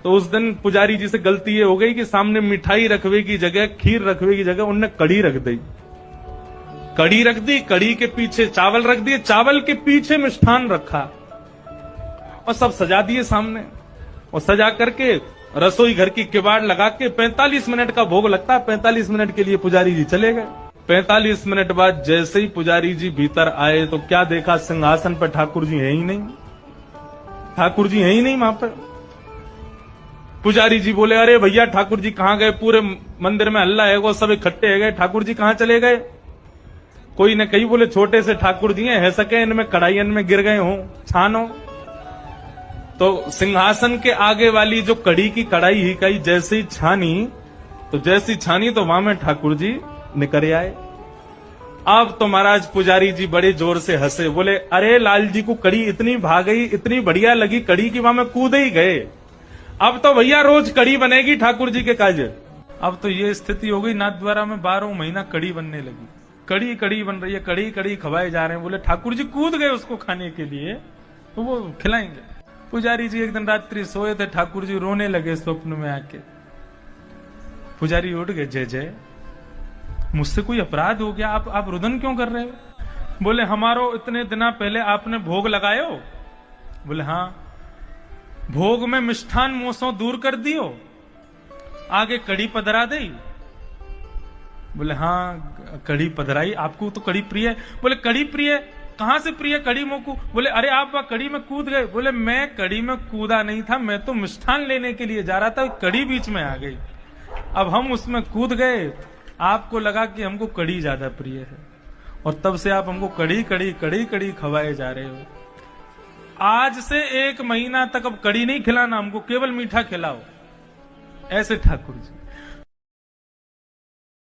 तो उस दिन पुजारी जी से गलती ये हो गई कि सामने मिठाई रखवे की जगह, खीर रखवे की जगह उनने कड़ी रख दी। कड़ी रख दी, कड़ी के पीछे चावल रख दिए, चावल के पीछे मिष्ठान रखा और सब सजा दिए सामने। और सजा करके रसोई घर की किवाड़ लगा के 45 मिनट का भोग लगता है, 45 मिनट के लिए पुजारी जी चले गए। 45 मिनट बाद जैसे ही पुजारी जी भीतर आए तो क्या देखा, सिंहासन पर ठाकुर जी है ही नहीं। ठाकुर जी है ही नहीं वहां पर। पुजारी जी बोले, अरे भैया ठाकुर जी कहां गए? पूरे मंदिर में हल्ला है, वो सब इकट्ठे है गए, ठाकुर जी कहां चले गए? कोई ने कही, बोले छोटे से ठाकुर जी है सके, इनमें कढ़ाइयन में गिर गए हो, छानो। तो सिंहासन के आगे वाली जो कड़ी की कढ़ाई ही कही जैसे ही छानी, तो वहां में ठाकुर जी निकल आए। अब तो महाराज पुजारी जी बड़े जोर से हंसे, बोले अरे लाल जी को कड़ी इतनी भाग गई, इतनी बढ़िया लगी कड़ी की वहां में कूद ही गए। अब तो भैया रोज कड़ी बनेगी ठाकुर जी के काज। अब तो ये स्थिति हो गई, नाथद्वारा में 12 महीना कड़ी बनने लगी। कड़ी कड़ी बन रही है, कड़ी कड़ी खवाए जा रहे हैं। बोले ठाकुर जी कूद गए उसको खाने के लिए, तो वो खिलाएंगे। पुजारी जी एक दिन रात्रि सोए थे, ठाकुर जी रोने लगे स्वप्न में आके। पुजारी उठ गए, जय जय मुझसे कोई अपराध हो गया, आप रुदन क्यों कर रहे हो? बोले हमारो इतने दिना पहले आपने भोग लगायो? बोले हाँ। भोग में मिष्ठान मोसों दूर कर दियो, आगे कड़ी पधरा दी? बोले हाँ कड़ी पधराई। आपको तो कड़ी प्रिय है? बोले कड़ी प्रिय, कहां से प्रिय कड़ी मोकू? बोले अरे आप वह कड़ी में कूद गए। बोले मैं कड़ी में कूदा नहीं था, मैं तो मिष्ठान लेने के लिए जा रहा था, कड़ी बीच में आ गई, अब हम उसमें कूद गए। आपको लगा कि हमको कड़ी ज्यादा प्रिय है और तब से आप हमको कड़ी कड़ी कड़ी कड़ी खवाए जा रहे हो। आज से 1 महीना तक अब कड़ी नहीं खिलाना, हमको केवल मीठा खिलाओ। ऐसे ठाकुर जी।